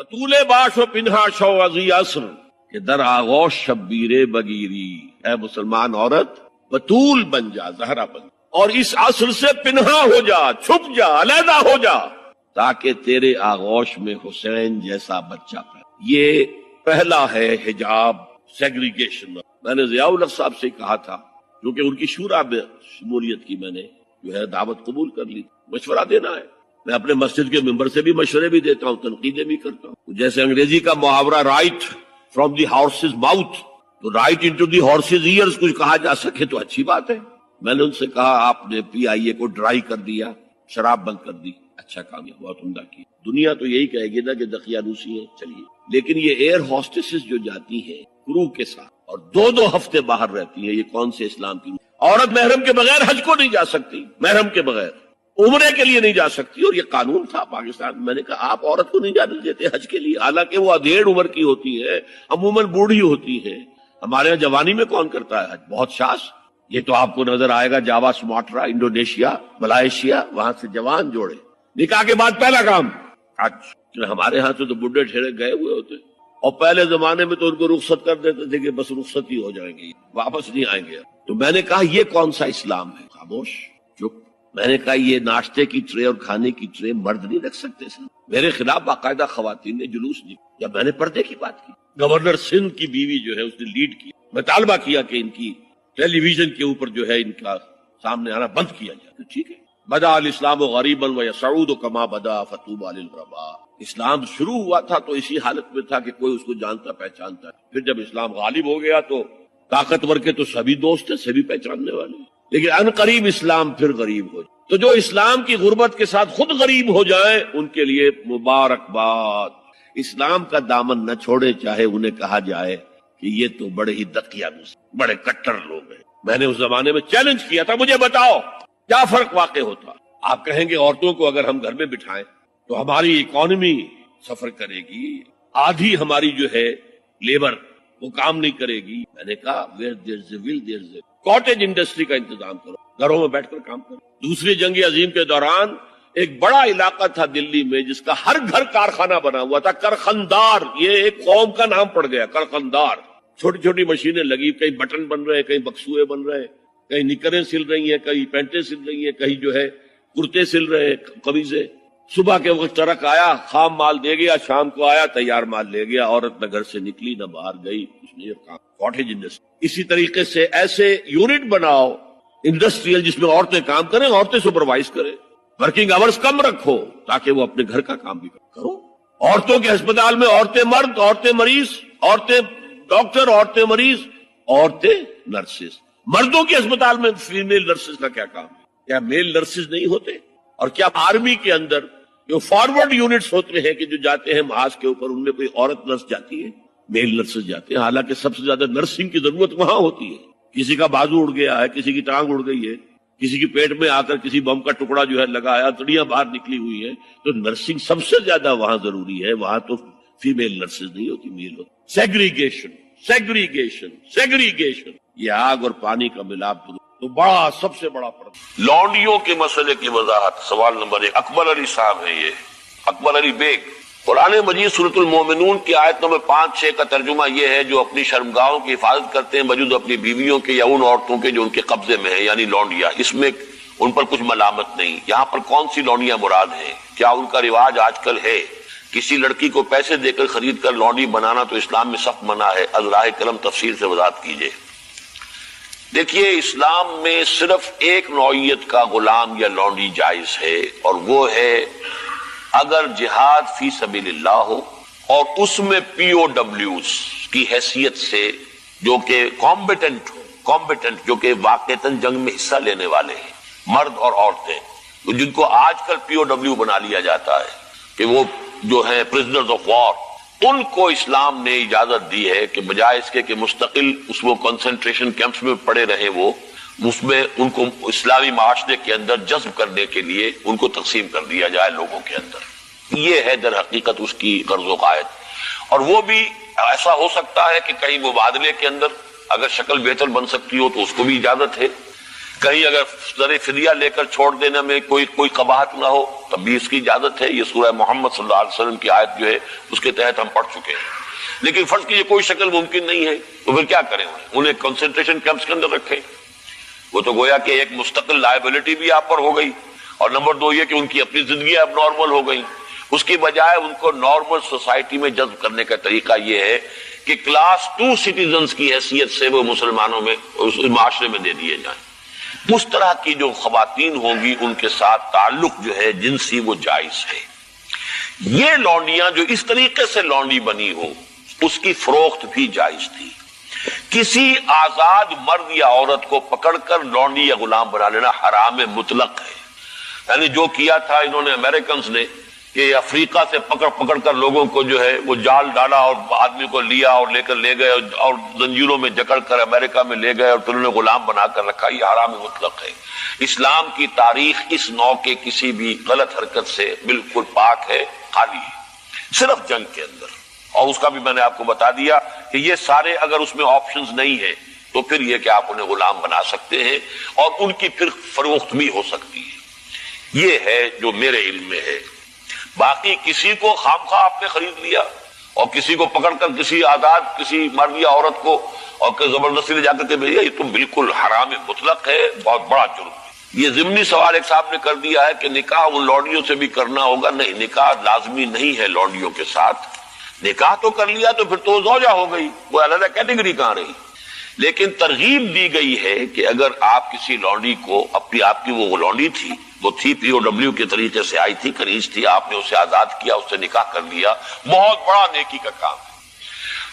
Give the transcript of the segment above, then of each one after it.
بطول باش و پنہا شو ازی عصر کہ در آغوش شبیر بگیری، اے مسلمان عورت بطول بن جا، زہرا بن جا، اور اس عصر سے پنہا ہو جا، چھپ جا، علیحدہ ہو جا، تاکہ تیرے آغوش میں حسین جیسا بچہ پیدا۔ یہ پہلا ہے حجاب سیگریگیشن۔ میں نے ضیاء الحق صاحب سے کہا تھا، کیونکہ ان کی شورا میں شمولیت کی، میں نے جو ہے دعوت قبول کر لی، مشورہ دینا ہے۔ میں اپنے مسجد کے ممبر سے بھی مشورے بھی دیتا ہوں، تنقیدیں بھی کرتا ہوں۔ جیسے انگریزی کا محاورہ right from the horse's mouth, تو right into the horse's ears کچھ کہا جا سکے تو اچھی بات ہے۔ میں نے ان سے کہا آپ نے پی آئی اے کو ڈرائی کر دیا، شراب بند کر دی، اچھا کام ہے، بہت عمدہ کیا۔ دنیا تو یہی کہے گی نا کہ دقیانوسی ہے، چلیے۔ لیکن یہ ایئر ہاسٹسز جو جاتی ہیں کرو کے ساتھ اور دو ہفتے باہر رہتی ہیں، یہ کون سے اسلام کی؟ عورت محرم کے بغیر حج کو نہیں جا سکتی، محرم کے بغیر عمرے کے لیے نہیں جا سکتی، اور یہ قانون تھا پاکستان۔ میں نے کہا آپ عورت کو نہیں جانے دیتے حج کے لیے، حالانکہ وہ ادھیڑ عمر کی ہوتی ہے، عموماً بوڑھی ہوتی ہے۔ ہمارے یہاں جوانی میں کون کرتا ہے حج؟ بہت شاش۔ یہ تو آپ کو نظر آئے گا جاوا، سماٹرا، انڈونیشیا، ملائیشیا، وہاں سے جوان جوڑے نکاح کے بعد پہلا کام حج۔ ہمارے ہاں سے تو بڈھے ٹھہرے گئے ہوئے ہوتے، اور پہلے زمانے میں تو ان کو رخصت کر دیتے تھے کہ بس رخصت ہی ہو جائیں گے، واپس نہیں آئیں گے۔ تو میں نے کہا یہ کون سا اسلام ہے؟ خاموش، چپ۔ میں نے کہا یہ ناشتے کی ٹرے اور کھانے کی ٹرے مرد نہیں رکھ سکتے سر۔ میرے خلاف باقاعدہ خواتین نے جلوس دی، جب میں نے پردے کی بات کی۔ گورنر سندھ کی بیوی جو ہے اس نے لیڈ کیا، میں طالبہ کیا کہ ان کی ٹیلی ویژن کے اوپر جو ہے ان کا سامنے آنا بند کیا جائے۔ ٹھیک ہے، بدا الاسلام غریبا ویسعود کما بدا فتوبى للغرباء۔ اسلام شروع ہوا تھا تو اسی حالت میں تھا کہ کوئی اس کو جانتا پہچانتا ہے، پھر جب اسلام غالب ہو گیا تو طاقتور کے تو سبھی دوست ہیں، سبھی پہچاننے والے ہیں، لیکن ان قریب اسلام پھر غریب ہو جائے۔ تو جو اسلام کی غربت کے ساتھ خود غریب ہو جائیں ان کے لیے مبارکباد۔ اسلام کا دامن نہ چھوڑے، چاہے انہیں کہا جائے کہ یہ تو بڑے ہی دقیانوس، بڑے کٹر لوگ ہیں۔ میں نے اس زمانے میں چیلنج کیا تھا، مجھے بتاؤ کیا فرق واقع ہوتا؟ آپ کہیں گے عورتوں کو اگر ہم گھر میں بٹھائیں تو ہماری اکانومی سفر کرے گی، آدھی ہماری جو ہے لیبر وہ کام نہیں کرے گی۔ میں نے کہا where there's a will there's a way۔ Cottage industry کا انتظام کرو، گھروں میں بیٹھ کر کام کرو۔ دوسری جنگ عظیم کے دوران ایک بڑا علاقہ تھا دلی میں جس کا ہر گھر کارخانہ بنا ہوا تھا، کرخندار۔ یہ ایک قوم کا نام پڑ گیا، کرخندار۔ چھوٹی چھوٹی مشینیں لگی، کہیں بٹن بن رہے ہیں، کہیں بکسوئے بن رہے ہیں، کہیں نکریں سل رہی ہیں، کہیں پینٹیں سل رہی ہیں، کہیں جو ہے کرتے سل رہے ہیں، قمیضیں۔ صبح کے وقت ٹرک آیا، خام مال دے گیا، شام کو آیا، تیار مال لے گیا۔ عورت نہ گھر سے نکلی نہ باہر گئی، اس نے یہ کام کاٹیج انڈسٹری۔ اسی طریقے سے ایسے یونٹ بناؤ انڈسٹریل جس میں عورتیں کام کریں، عورتیں سپروائز کریں، ورکنگ آورز کم رکھو تاکہ وہ اپنے گھر کا کام بھی کرو۔ عورتوں کے ہسپتال میں عورتیں مرد، عورتیں مریض، عورتیں ڈاکٹر، عورتیں مریض، عورتیں نرسز۔ مردوں کے ہسپتال میں فیمیل نرسز کا کیا کام ہے؟ کیا میل نرسز نہیں ہوتے؟ اور کیا آرمی کے اندر جو فارورڈ یونٹس ہوتے ہیں کہ جو جاتے ہیں محاذ کے اوپر، ان میں کوئی عورت نرس جاتی ہے؟ میل نرسز جاتے ہیں، حالانکہ سب سے زیادہ نرسنگ کی ضرورت وہاں ہوتی ہے۔ کسی کا بازو اڑ گیا ہے، کسی کی ٹانگ اڑ گئی ہے، کسی کی پیٹ میں آ کر کسی بم کا ٹکڑا جو ہے لگایا، تڑیاں باہر نکلی ہوئی ہیں، تو نرسنگ سب سے زیادہ وہاں ضروری ہے۔ وہاں تو فیمیل نرسز نہیں ہوتی، میل ہوتی۔ سیگریگیشن، سیگریگیشن، سیگریگیشن، یہ آگ اور پانی کا ملاپ تو بڑا سب سے بڑا فرق۔ لونڈیوں کے مسئلے کی وضاحت، سوال نمبر 1، اکبر علی صاحب ہے، یہ اکبر علی بیگ۔ قرآن مجید سورۃ المومنون کی آیت نمبر 5-6 کا ترجمہ یہ ہے جو اپنی شرمگاہوں کی حفاظت کرتے ہیں بجز اپنی بیویوں کے یا ان عورتوں کے جو ان کے قبضے میں ہیں، یعنی لونڈیاں۔ اس میں ان پر کچھ ملامت نہیں۔ یہاں پر کون سی لونڈیاں مراد ہیں؟ کیا ان کا رواج آج کل ہے؟ کسی لڑکی کو پیسے دے کر خرید کر لونڈی بنانا تو اسلام میں سخت منع ہے، از راہ کرم تفصیل سے وضاحت کیجیے۔ دیکھیے، اسلام میں صرف ایک نوعیت کا غلام یا لونڈی جائز ہے، اور وہ ہے اگر جہاد فی سبیل اللہ ہو اور اس میں پی او ڈبلیوز کی حیثیت سے جو کہ کمبیٹنٹ جو کہ واقعتاً جنگ میں حصہ لینے والے ہیں، مرد اور عورتیں، جن کو آج کل پی او ڈبلیو بنا لیا جاتا ہے کہ وہ جو ہیں پرزنرز آف وار، ان کو اسلام نے اجازت دی ہے کہ بجائے اس کے کہ مستقل اس وہ کنسنٹریشن کیمپس میں پڑے رہے، وہ اس میں ان کو اسلامی معاشرے کے اندر جذب کرنے کے لیے ان کو تقسیم کر دیا جائے لوگوں کے اندر۔ یہ ہے در حقیقت اس کی غرض و قائد۔ اور وہ بھی ایسا ہو سکتا ہے کہ کہیں مبادلے کے اندر اگر شکل بہتر بن سکتی ہو تو اس کو بھی اجازت ہے، کہیں اگر زر فدیہ لے کر چھوڑ دینے میں کوئی قباحت نہ ہو تب بھی اس کی اجازت ہے. یہ سورہ محمد صلی اللہ علیہ وسلم کی آیت جو ہے اس کے تحت ہم پڑھ چکے ہیں. لیکن فرض کیجیے کوئی شکل ممکن نہیں ہے تو پھر کیا کریں؟ انہیں کنسنٹریشن کیمپس کے اندر رکھیں. وہ تو گویا کہ ایک مستقل لائبلٹی بھی آپ پر ہو گئی، اور نمبر 2 یہ کہ ان کی اپنی زندگی اب نارمل ہو گئی. اس کی بجائے ان کو نارمل سوسائٹی میں جذب کرنے کا طریقہ یہ ہے کہ کلاس 2 سٹیزنز کی حیثیت سے وہ مسلمانوں میں اس معاشرے میں دے دیے جائیں. اس طرح کی جو خواتین ہوں گی ان کے ساتھ تعلق جو ہے جنسی وہ جائز ہے. یہ لونڈیاں جو اس طریقے سے لونڈی بنی ہو اس کی فروخت بھی جائز تھی. کسی آزاد مرد یا عورت کو پکڑ کر لونڈی یا غلام بنا لینا حرام مطلق ہے. یعنی جو کیا تھا انہوں نے امریکنز نے کہ افریقہ سے پکڑ کر لوگوں کو جو ہے وہ جال ڈالا اور آدمی کو لیا اور لے کر لے گئے اور زنجیروں میں جکڑ کر امریکہ میں لے گئے اور پھر انہیں غلام بنا کر رکھا. یہ حرام مطلق ہے. اسلام کی تاریخ اس نوع کے کسی بھی غلط حرکت سے بالکل پاک ہے، خالی ہے. صرف جنگ کے اندر، اور اس کا بھی میں نے آپ کو بتا دیا کہ یہ سارے اگر اس میں آپشنز نہیں ہیں تو پھر یہ کہ آپ انہیں غلام بنا سکتے ہیں اور ان کی پھر فروخت بھی ہو سکتی ہے. یہ ہے جو میرے علم میں ہے. باقی کسی کو خامخواہ آپ نے خرید لیا اور کسی کو پکڑ کر کسی آزاد کسی مرد یا عورت کو اور زبردستی لے جا کر کے بھیجا، یہ تو بالکل حرام مطلق ہے، بہت بڑا جرم ہے. یہ ضمنی سوال ایک صاحب نے کر دیا ہے کہ نکاح ان لونڈیوں سے بھی کرنا ہوگا. نہیں، نکاح لازمی نہیں ہے لونڈیوں کے ساتھ. نکاح تو کر لیا تو پھر تو زوجہ ہو گئی، وہ علیحدہ کیٹیگری کہاں رہی. لیکن ترغیب دی گئی ہے کہ اگر آپ کسی لونڈی کو آپ کی وہ لونڈی تھی، وہ تھی POW کے طریقے سے آئی تھی، کنیز تھی، آپ نے اسے آزاد کیا، اس سے نکاح کر لیا، بہت بڑا نیکی کا کام ہے.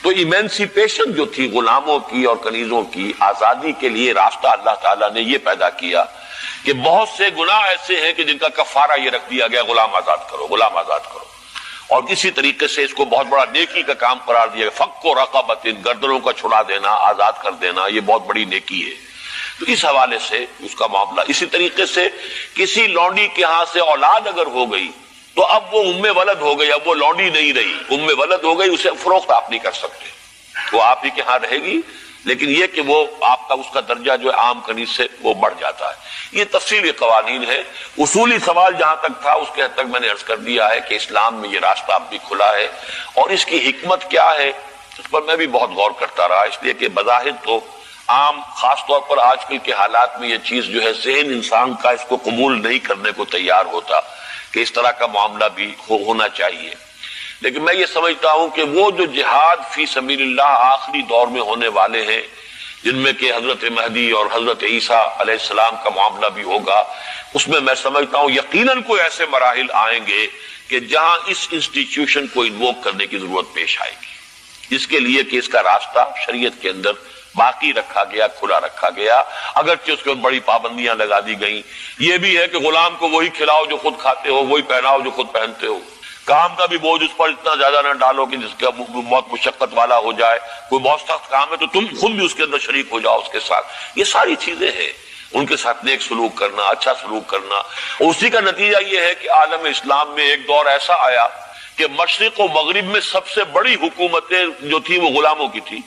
تو ایمینسیپیشن جو تھی غلاموں کی اور کنیزوں کی آزادی کے لیے راستہ اللہ تعالیٰ نے یہ پیدا کیا کہ بہت سے گناہ ایسے ہیں کہ جن کا کفارہ یہ رکھ دیا گیا غلام آزاد کرو، غلام آزاد کرو. اور اسی طریقے سے اس کو بہت بڑا نیکی کا کام قرار دیا گیا. فک و رقبت، گردنوں کا چھڑا دینا، آزاد کر دینا، یہ بہت بڑی نیکی ہے. تو اس حوالے سے اس کا معاملہ. اسی طریقے سے کسی لونڈی کے ہاں سے اولاد اگر ہو گئی تو اب وہ ام ولد ہو گئی، اب وہ لونڈی نہیں رہی، ام ولد ہو گئی، اسے فروخت آپ نہیں کر سکتے، وہ آپ ہی کے ہاں رہے گی. لیکن یہ کہ وہ آپ کا اس کا درجہ جو ہے عام کنیز سے وہ بڑھ جاتا ہے. یہ تفصیلی قوانین ہے. اصولی سوال جہاں تک تھا اس کے حد تک میں نے عرض کر دیا ہے کہ اسلام میں یہ راستہ اب بھی کھلا ہے، اور اس کی حکمت کیا ہے اس پر میں بھی بہت غور کرتا رہا. اس لیے کہ بظاہر تو عام خاص طور پر آج کل کے حالات میں یہ چیز جو ہے ذہن انسان کا اس کو قبول نہیں کرنے کو تیار ہوتا کہ اس طرح کا معاملہ بھی ہونا چاہیے. لیکن میں یہ سمجھتا ہوں کہ وہ جو جہاد فی سبیل اللہ آخری دور میں ہونے والے ہیں، جن میں کہ حضرت مہدی اور حضرت عیسیٰ علیہ السلام کا معاملہ بھی ہوگا، اس میں سمجھتا ہوں یقیناً کوئی ایسے مراحل آئیں گے کہ جہاں اس انسٹیٹیوشن کو انووک کرنے کی ضرورت پیش آئے گی. اس کے لیے کہ اس کا راستہ شریعت کے اندر باقی رکھا گیا، کھلا رکھا گیا، اگرچہ اس کے بڑی پابندیاں لگا دی گئیں. یہ بھی ہے کہ غلام کو وہی کھلاؤ جو خود کھاتے ہو، وہی پہناؤ جو خود پہنتے ہو. کام کا بھی بوجھ اس پر اتنا زیادہ نہ ڈالو کہ جس کا بہت مشقت والا ہو جائے. کوئی بہت سخت کام ہے تو تم خود بھی اس کے اندر شریک ہو جاؤ اس کے ساتھ. یہ ساری چیزیں ہیں، ان کے ساتھ نیک سلوک کرنا، اچھا سلوک کرنا. اور اسی کا نتیجہ یہ ہے کہ عالم اسلام میں ایک دور ایسا آیا کہ مشرق و مغرب میں سب سے بڑی حکومتیں جو تھی وہ غلاموں کی تھی.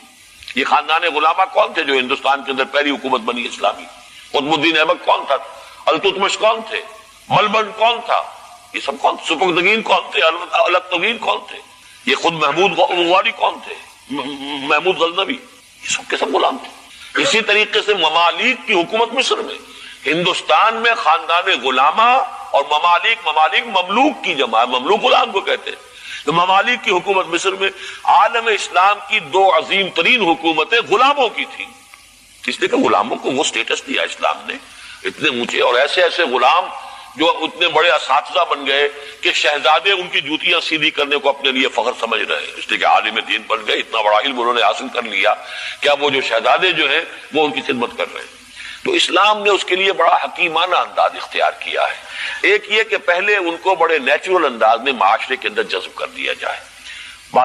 یہ خاندان غلامہ کون تھے جو ہندوستان کے اندر پہلی حکومت بنی اسلامی؟ قطب الدین ایبک کون تھا؟ التتمش کون تھے؟ ملبن کون تھا؟ یہ سب کون؟ سپکدگین کون تھے؟ الکتوین کون تھے؟ یہ خود محمود غواری کون تھے؟ محمود غزنوی، یہ سب کے سب غلام تھے. اسی طریقے سے ممالک کی حکومت مصر میں، ہندوستان میں خاندان غلامہ اور ممالک مملوک کی جمع، مملوک غلام کو کہتے ہیں. تو ممالک کی حکومت مصر میں عالم اسلام کی 2 عظیم ترین حکومتیں غلاموں کی تھیں. اس لیے کہ غلاموں کو وہ سٹیٹس دیا اسلام نے اتنے اونچے، اور ایسے ایسے غلام جو اتنے بڑے اساتذہ بن گئے کہ شہزادے ان کی جوتیاں سیدھی کرنے کو اپنے لیے فخر سمجھ رہے ہیں. اس لیے کہ عالم دین بن گئے، اتنا بڑا علم انہوں نے حاصل کر لیا کہ اب وہ جو شہزادے جو ہیں وہ ان کی خدمت کر رہے ہیں. تو اسلام نے اس کے لیے بڑا حکیمانہ انداز اختیار کیا ہے. ایک یہ کہ پہلے ان کو بڑے نیچرل انداز میں معاشرے کے اندر جذب کر دیا جائے،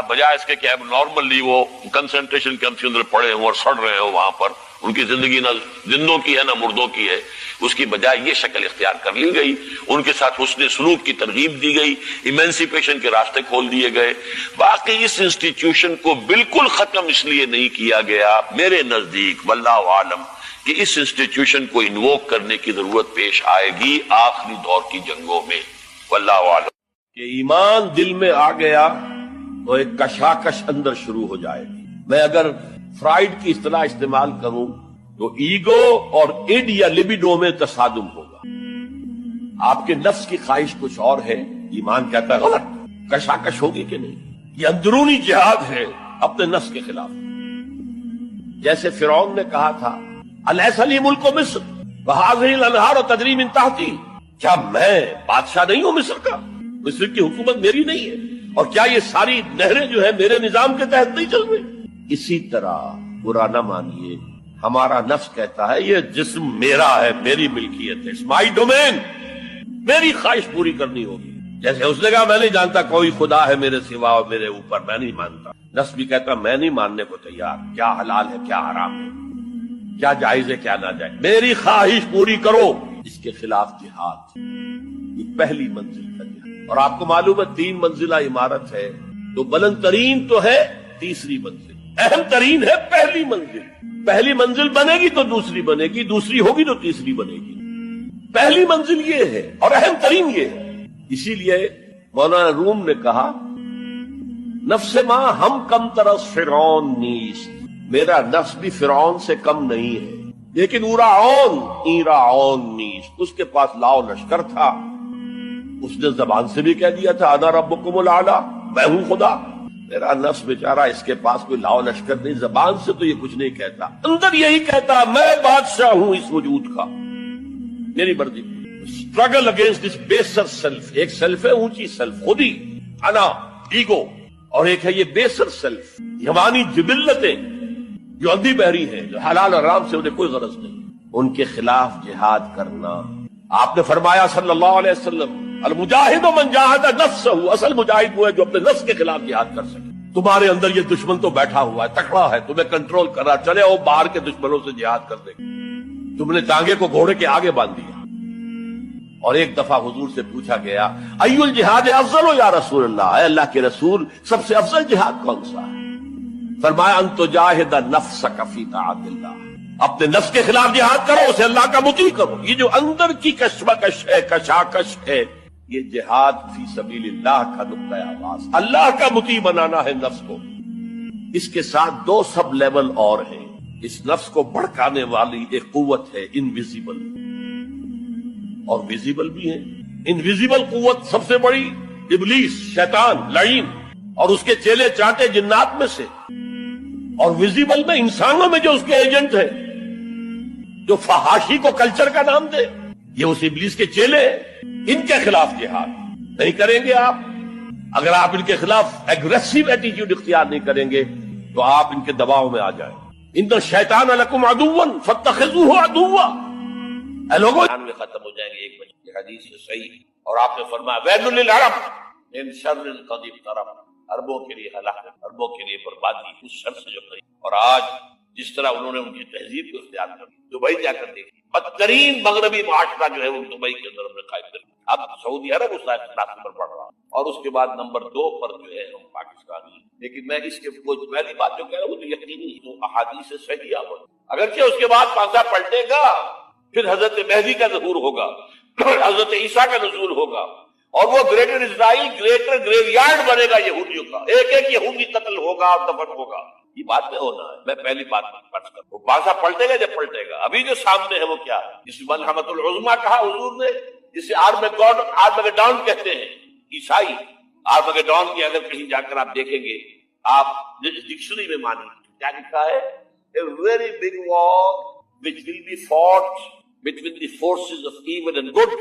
بجائے اس کے کہ اب نارملی وہ کنسنٹریشن کیمپس کے اندر پڑے ہوں اور سڑ رہے ہوں وہاں پر، ان کی زندگی نہ زندوں کی ہے نہ مردوں کی ہے، اس کی بجائے یہ شکل اختیار کر لی گئی، ان کے ساتھ حسن سلوک کی ترغیب دی گئی، ایمینسیپیشن کے راستے کھول دیے گئے۔ باقی اس انسٹیٹیوشن کو بالکل ختم اس لیے نہیں کیا گیا میرے نزدیک واللہ عالم کہ اس انسٹیٹیوشن کو انووک کرنے کی ضرورت پیش آئے گی آخری دور کی جنگوں میں، واللہ عالم۔ کہ ایمان دل میں آ گیا تو ایک کشاکش اندر شروع ہو جائے گی۔ میں اگر فرائیڈ کی اصطلاح استعمال کروں تو ایگو اور اڈ یا لبیڈو میں تصادم ہوگا۔ آپ کے نفس کی خواہش کچھ اور ہے، ایمان کہتا ہے غلط، کشاکش ہوگی کہ نہیں؟ یہ اندرونی جہاد ہے اپنے نفس کے خلاف۔ جیسے فرعون نے کہا تھا الیس لی ملک مصر وہذہ الانہار تجری من تحتی، کیا میں بادشاہ نہیں ہوں مصر کا؟ مصر کی حکومت میری نہیں ہے، اور کیا یہ ساری نہریں جو ہے میرے نظام کے تحت نہیں چل رہی؟ اسی طرح برا نہ مانیے، ہمارا نفس کہتا ہے یہ جسم میرا ہے، میری ملکیت ہے، مائی ڈومین، میری خواہش پوری کرنی ہوگی۔ جیسے اس نے کہا میں نہیں جانتا کوئی خدا ہے میرے سوا اور میرے اوپر، میں نہیں مانتا، نفس بھی کہتا میں نہیں ماننے کو تیار، کیا حلال ہے کیا حرام ہے، کیا جائز ہے کیا ناجائز، میری خواہش پوری کرو۔ اس کے خلاف جہاد، یہ پہلی منزل کا جہاد۔ اور آپ کو معلوم ہے 3 منزلہ عمارت ہے، تو بلند ترین تو ہے تیسری منزل، اہم ترین ہے پہلی منزل۔ پہلی منزل بنے گی تو دوسری بنے گی، دوسری ہوگی تو تیسری بنے گی۔ پہلی منزل یہ ہے اور اہم ترین یہ ہے۔ اسی لیے مولانا روم نے کہا نفس ماں ہم کم ترس فرعون نیست، میرا نفس بھی فرعون سے کم نہیں ہے، لیکن ایراعون نیست، اس کے پاس لاؤ لشکر تھا، اس نے زبان سے بھی کہہ دیا تھا انا ربکم الاعلی، میں ہوں خدا۔ میرا نفس بیچارہ اس کے پاس کوئی لاؤ لشکر نہیں، زبان سے تو یہ کچھ نہیں کہتا، اندر یہی کہتا میں بادشاہ ہوں اس وجود کا، میری مرضی۔ اسٹرگل اگینسٹ دس بیسر سیلف، ایک سیلف ہے اونچی سیلف، خودی، انا، ایگو، اور ایک ہے یہ بیسر سیلف، یمانی جبلتیں جو اندھی بہری ہیں، جو حلال اور حرام سے انہیں کوئی غرض نہیں، ان کے خلاف جہاد کرنا۔ آپ نے فرمایا صلی اللہ علیہ وسلم المجاہد من جاہد نفسہ، اصل مجاہد وہ ہے جو اپنے نفس کے خلاف جہاد کر سکے۔ تمہارے اندر یہ دشمن تو بیٹھا ہوا ہے، تکڑا ہے، تمہیں کنٹرول کر رہا، چلے وہ باہر کے دشمنوں سے جہاد کر دے۔ تم نے ٹانگے کو گھوڑے کے آگے باندھ دیا۔ اور ایک دفعہ حضور سے پوچھا گیا ای الجہاد افضل یا رسول اللہ، اے اللہ کے رسول سب سے افضل جہاد کون سا ہے؟ فرمایا ان تجاہد نفسک فی طاعت اللہ، اپنے نفس کے خلاف جہاد کرو، اسے اللہ کا مطیع کرو۔ یہ جو اندر کی کشمکش ہے، کشاکش ہے، یہ جہاد فی سبیل اللہ کا نقطہ آغاز، اللہ کا مطیع بنانا ہے نفس کو۔ اس کے ساتھ 2 سب لیول اور ہیں۔ اس نفس کو بھڑکانے والی ایک قوت ہے انویزیبل، اور ویزیبل بھی ہے۔ انویزیبل قوت سب سے بڑی ابلیس، شیطان، لعین، اور اس کے چیلے چاٹے جنات میں سے، اور ویزیبل میں انسانوں میں جو اس کے ایجنٹ ہیں، جو فحاشی کو کلچر کا نام دے، یہ اس ابلیس کے چیلے ہیں۔ ان کے خلاف جہاد نہیں کریں گے آپ، اگر آپ ان کے خلاف ایگریسو ایٹیٹیوڈ اختیار نہیں کریں گے تو آپ ان کے دباؤ میں آ جائیں۔ ان الشیطان لکم عدوا فاتخذوہ عدوا، اے لوگوں میں ختم ہو جائیں گے 1 بجے، یہ حدیث ہے صحیح۔ اور آپ نے فرمایا ویل للعرب من شر قد اقترب، عربوں کے لیے ہلاکت، عربوں کے لیے بربادی اس شر سے جو قریب۔ اور آج جس طرح انہوں نے ان کی تہذیب کو اختیار کر لی، دبئی جا کر دیکھی، بدترین مغربی معاشرہ جو ہے وہ دبئی کے اندر ہم نے قائم کر لیا۔ اب سعودی عرب اس راستے پر بڑھ رہا، اور اس کے بعد نمبر 2 پر جو ہے ہم پاکستانی۔ لیکن میں اس کے پہلی بات جو کہہ رہا ہوں وہ تو یقینی ہے، تو احادیث صحیحہ ہو، اگرچہ اس کے بعد پانسا پلٹے گا، پھر حضرت مہدی کا ظہور ہوگا، حضرت عیسیٰ کا نزول ہوگا، اور وہ گریٹر اسرائیل گریٹر گریو یارڈ بنے گا یہودیوں کا، ایک یہودی قتل ہوگا اور دفن ہوگا۔ یہ بات میں ہونا ہے، میں پہلی بات فرض کرتا ہوں، پانسا پلٹے گا جب پلٹے گا۔ ابھی جو سامنے ہے وہ کیا ہے؟ جس ملحمۃ العظمیٰ کہا حضور نے، جسے آرمیگیڈون کہتے ہیں عیسائی۔ آرمیگیڈون کی اگر کہیں جا کر آپ دیکھیں گے، آپ ڈکشنری میں مانیں کیا لکھا ہے؟ A very big war which will be fought between the forces of evil and good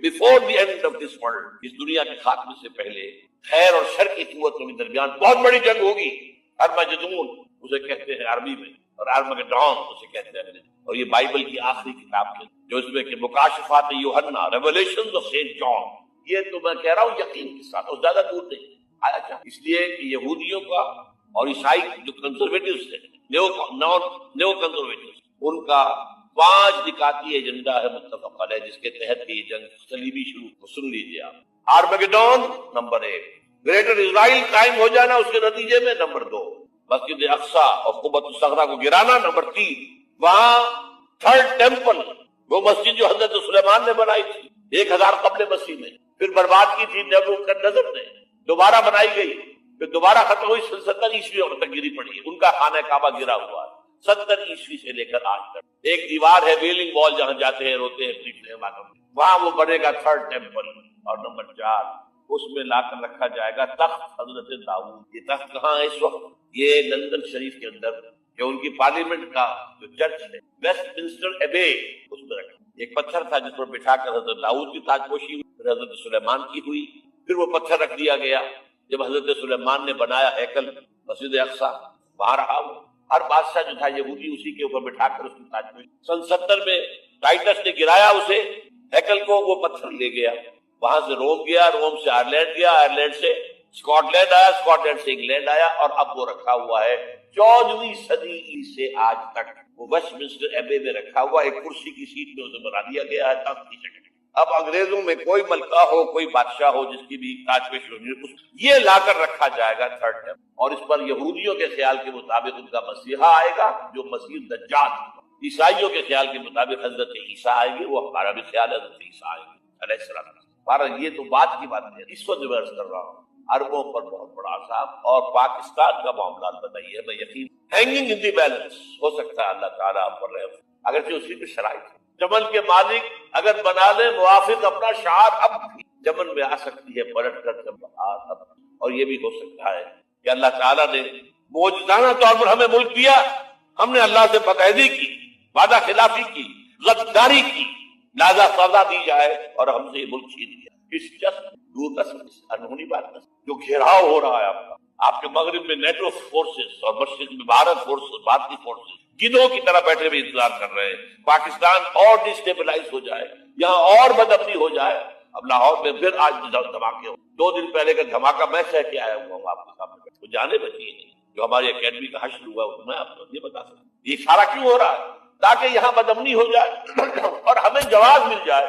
before the end of this world۔ اس دنیا کے خاتمے سے پہلے خیر اور شر کی قوتوں کے درمیان بہت بڑی جنگ ہوگی۔ ارمجدون اسے کہتے ہیں عربی میں، اور ارمگڈون اسے کہتے ہیں، اور یہ بائبل کی آخری کتاب ہے جو اس میں کہ مکاشفات یوحنا، ریولیشنز آف سینٹ جان۔ یہ تو میں کہہ رہا ہوں یقین کے ساتھ، اور زیادہ دور نہیں آیا۔ اس لیے کہ یہودیوں کا اور عیسائی جو کنزرویٹوز ہیں نیو کنزرویٹو، ان کا 5 نکاتی ایجنڈا ہے متفق علیہ جس کے تحت یہ جنگ صلیبی شروع، سن لیجیے آپ۔ آرمیگیڈون نمبر 1، گریٹر اسرائیل قائم ہو جانا اس کے نتیجے میں نمبر 2، مسجد اقصی اور قبۃ الصخرہ کو گرانا نمبر 3، وہاں تھرڈ ٹیمپل، وہ مسجد جو حضرت سلیمان نے بنائی تھی 1000 قبل مسیح میں، پھر برباد کی تھی نیبوکدنیزر نے، دوبارہ بنائی گئی، پھر دوبارہ ختم ہوئی 70 عیسوی تک گری پڑی، ان کا خانہ کعبہ گرا ہوا ہے 70 عیسوی سے لے کر آج تک۔ ایک دیوار ہے ویلنگ وال، جہاں جاتے ہیں روتے ہیں پیٹتے ہیں معلوم، وہاں وہ بنے گا تھرڈ ٹیمپل۔ اور نمبر 4، اس میں لا کر رکھا جائے گا تخت حضرت داؤد۔ یہ تخت کہاں ہے اس وقت؟ یہ لندن شریف کے اندر، جو ان کی پارلیمنٹ کا جو چرچ ہے ویسٹ منسٹر ایبے، اس میں رکھا ایک پتھر تھا جس پر بٹھا کر حضرت داؤد کی تاج پوشی ہوئی، پھر حضرت سلیمان کی ہوئی، پھر وہ پتھر رکھ دیا گیا جب حضرت سلیمان نے بنایا ہیکل مسجد اقصی، وہاں رہا وہ۔ ہر بادشاہ جو تھا یہودی اسی کے اوپر بٹھا کر اس کی تاج پوشی۔ سن 70 میں ٹائٹس نے گرایا اسے ہیکل کو، وہ پتھر لے گیا، وہاں سے روم گیا، روم سے آئرلینڈ گیا، آئرلینڈ سے اسکاٹ لینڈ آیا، اسکاٹ لینڈ سے انگلینڈ آیا، اور اب وہ رکھا ہوا ہے 14ویں صدی سے آج تک، وہ ویسٹ منسٹر ایبے میں رکھا ہوا، ایک کرسی کی سیٹ میں اسے بنا دیا گیا ہے تخت کی شکل۔ اب انگریزوں میں کوئی ملکہ ہو، کوئی بادشاہ ہو جس کی بھی تاج پوشی ہو، یہ لا کر رکھا جائے گا تھرڈ ٹائم، اور اس پر یہودیوں کے خیال کے مطابق ان کا مسیحا آئے گا جو مسیح دجال، عیسائیوں کے خیال کے مطابق حضرت عیسیٰ آئیں گے، وہ ہمارا بھی خیال ہے حضرت عیسیٰ آئیں گے علیہ السلام۔ یہ تو بات کی بات ہے، اس وقت جو عرض کر رہا ہوں عربوں پر بہت بڑا عذاب، اور پاکستان کا معاملات بتائیے، میں یقین ہینگنگ ان دی بیلنس ہو سکتا ہے اللہ تعالیٰ آپ پر رحم، اگرچہ اسی پہ شرائط ہے۔ چمن کے مالک اگر بنا لے موافق اپنا شعار، اب بھی چمن میں آ سکتی ہے پلٹ کر بہار اب، اور یہ بھی ہو سکتا ہے کہ اللہ تعالیٰ نے معجزانہ طور پر ہمیں ملک دیا، ہم نے اللہ سے بدعہدی کی، وعدہ خلافی کی، غداری کی، لہذا سزا دی جائے اور ہم سے یہ ملک چھین لیا۔ اس جس دور کا انہونی بات ہے جو گھیراؤ ہو رہا ہے آپ کے مغرب میں نیٹو فورسز اور مشرق میں بھارت فورسز، بھارتی فورسز گدھوں کی طرح بیٹھے ہوئے انتظار کر رہے ہیں پاکستان اور ڈسٹیبلائز ہو جائے، یہاں اور بدامنی ہو جائے۔ اب لاہور میں پھر آج دھماکے ہو، 2 دن پہلے کا دھماکہ میں سہ کے آیا ہوا ہوں آپ کے سامنے، تو جانے بچی نہیں جو ہماری اکیڈمی کا حشر ہوا ہے، میں آپ کو یہ بتا سکتا ہوں یہ سارا کیوں ہو رہا ہے، تاکہ یہاں بدامنی ہو جائے اور ہمیں جواز مل جائے،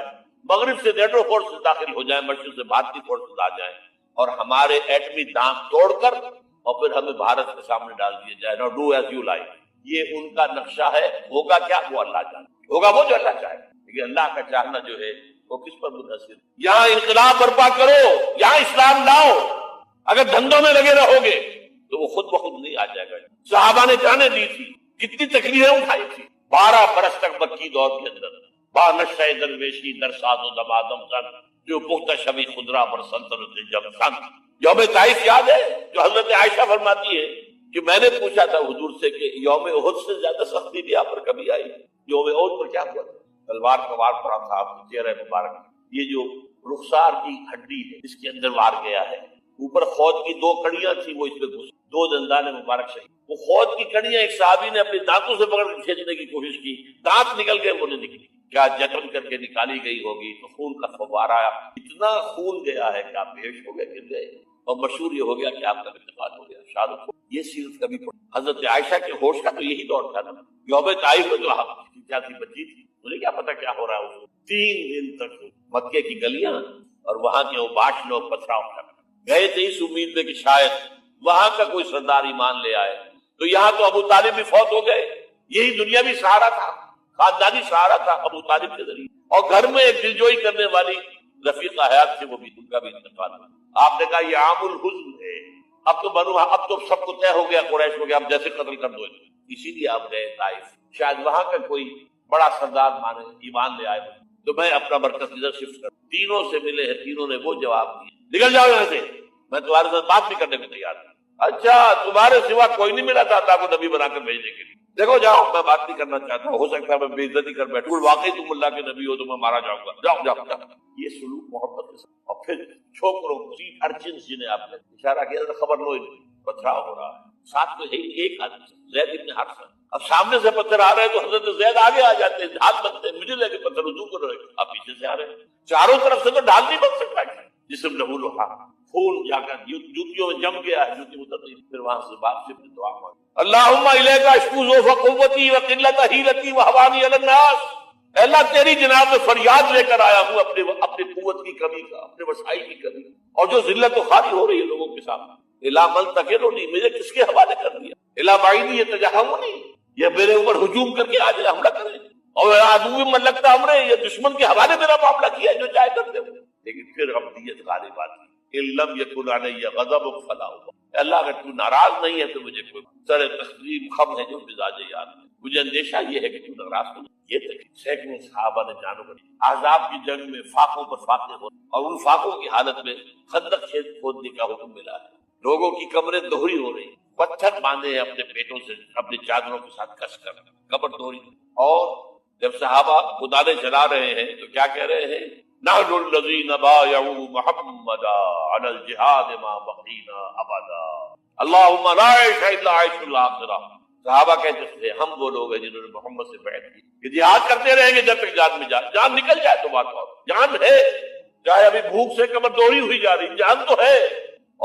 مغرب سے نیٹو فورسز داخل ہو جائیں، مشرق سے بھارتی فورسز آ جائیں، اور ہمارے ایٹمی دانت توڑ کر اور پھر ہمیں بھارت کے سامنے ڈال دیا جائے۔ نو ڈو ایز یو لائک، یہ ان کا نقشہ ہے، ہوگا کیا وہ اللہ جانے، ہوگا وہ جو اللہ چاہے، لیکن اللہ کا چاہنا جو ہے وہ کس پر منحصر؟ یہاں انقلاب برپا کرو، یہاں اسلام لاؤ، اگر دھندوں میں لگے رہو گے تو وہ خود بخود نہیں آ جائے گا۔ صحابہ نے جانیں دی تھی، کتنی تکلیفیں اٹھائی تھی، 12 برس تک مکی دور کے اندر، با نشہ درویشی در ساز و دمادم سن، جو پختہ شبی خدرا پر سلطنت جم سن۔ یوم طائف یاد ہے جو حضرت عائشہ فرماتی ہے کہ میں نے پوچھا تھا حضور سے کہ یوم احد سے زیادہ سختی بھی آپ پر کبھی آئی؟ یوم احد پر کیا ہوا تھا؟ تلوار کا وار پڑا تھا آپ کے چہرے مبارک، یہ جو رخسار کی ہڈی ہے اس کے اندر وار گیا ہے، اوپر خود کی 2 کڑیاں تھی، وہ اس پہ گھس، 2 دندان مبارک شہید، وہ خود کی کڑیاں ایک صحابی نے اپنے دانتوں سے پکڑ کر کھینچنے کی کوشش کی، دانت نکل گئے، وہ نہیں نکلی، کیا جتن کر کے نکالی گئی ہوگی تو خون کا فوارہ، اتنا خون گیا ہے کہ آپ بےہوش ہو گئے، گر گئے، اور مشہور یہ ہو گیا کہ آپ کا انتقال ہو گیا، شہادت۔ یہ سیرت کبھی پڑھی حضرت عائشہ کے ہوش کا تو یہی دور تھا نا، یوم طائف میں جو کیا تھی بچی تھی، مجھے کیا پتا کیا ہو رہا ہے، 3 دن تک مکے کی گلیاں اور وہاں کے اوباش لوگ پتھراؤ کر گئے تھے اس امید میں کہ شاید وہاں کا کوئی سردار ایمان لے آئے، تو یہاں تو ابو طالب بھی فوت ہو گئے، یہی دنیاوی سہارا تھا، خاندانی سہارا تھا ابو طالب کے ذریعے، اور گھر میں ایک دلجوئی کرنے والی رفیقہ حیات سے وہ بھی ان کا بھی انتقال ہوا۔ آپ نے کہا یہ عام الحزن ہے، اب تو سب کو طے ہو گیا قریش ہو گیا، اب جیسے قتل کر دو، اسی لیے آپ گئے طائف، شاید وہاں کا کوئی بڑا سردار مانے ایمان لے آئے تو میں اپنا مرکز ادھر شفٹ کر۔ تینوں سے ملے ہیں، تینوں نے وہ جواب دیا، نکل جاؤ یہاں سے، میں تمہارے ساتھ بات بھی کرنے کو تیار ہوں۔ اچھا تمہارے سوا کوئی نہیں ملا تھا اللہ کو نبی بنا کر بھیجنے کے لیے؟ دیکھو جاؤ، میں بات نہیں کرنا چاہتا ہوں، ہو سکتا ہے میں بے عزتی کر بیٹھوں، واقعی تم اللہ کے نبی ہو تو میں مارا جاؤں گا، جاؤ جاؤ جاؤ۔ یہ سلوک محبت کے ساتھ، اور پھر چھوکروں ارچنز جنہیں آپ نے اشارہ کیا تھا، خبر لو پتھراؤ ہو رہا ہے، ساتھ میں ایک آدمی زید ابن حارثہ، اب سامنے سے پتھر آ رہے ہیں تو حضرت زید آگے آ جاتے ہیں، ڈھال بنتے ہیں، مجھے لے کے پتھر رجوع کر رہے ہیں، آپ پیچھے سے آ رہے ہیں، چاروں طرف سے تو ڈھال نہیں بن سکتا، جسم لہو لوہا، خون جا کر جوتیوں میں جم گیا ہے، جوتی اتر گئی، پھر وہاں سے باپ سے دعا مانگی، اللہم الیک اشکو ضعف قوتی وقلت حیلتی وہوانی علی الناس، اے اللہ تیری جناب میں فریاد لے کر آیا ہوں اپنے قوت کی کمی کا، اپنے وسائل کی کمی اور جو ذلت و خواری ہو رہی ہے لوگوں کے سامنے، الا من تکلنی، مجھے کس کے حوالے کر دیا، الا بعیدی یتجہمنی، یہ میرے اوپر ہجوم کر کے آج حملہ کرے، اور عدو من لگتا ہمرے، یہ دشمن کے حوالے میرا معاملہ کیا جو چاہے کرتے ہوئے، لیکن پھر ابدیت غالب آتی، ان لم یکن علی غضبک فلا ابا، اللہ اگر تو ناراض نہیں ہے تو مجھے کوئی سر تسلیم خم ہے جو مزاج یاد ہے، مجھے اندیشہ یہ ہے کہ تو ناراض ہو۔ یہ تکلیف سینکڑوں صحابہ نے جانو کر احزاب کی جنگ میں فاقوں پر فاقے ہو اور ان فاقوں کی حالت میں خندق کھودنے کا حکم ملا ہے، لوگوں کی کمریں دوہری ہو رہی، پتھر باندھے ہیں اپنے پیٹوں سے اپنی چادروں کے ساتھ کس کر کمر دوہری، اور جب صحابہ کدالیں چلا رہے ہیں تو کیا کہہ رہے ہیں، نحن الذین بایعوا محمدا علی الجہاد ما بقینا ابدا اللہم لا عیش الا عیش الاخرہ، صحابہ کہتے تھے ہم وہ لوگ ہیں جنہوں نے محمد سے بیعت کی کہ جہاد کرتے رہیں گے جب تک جان میں جان نکل جائے تو بات اور جان ہے، چاہے ابھی بھوک سے کمر دوہری ہوئی جا رہی جان تو ہے۔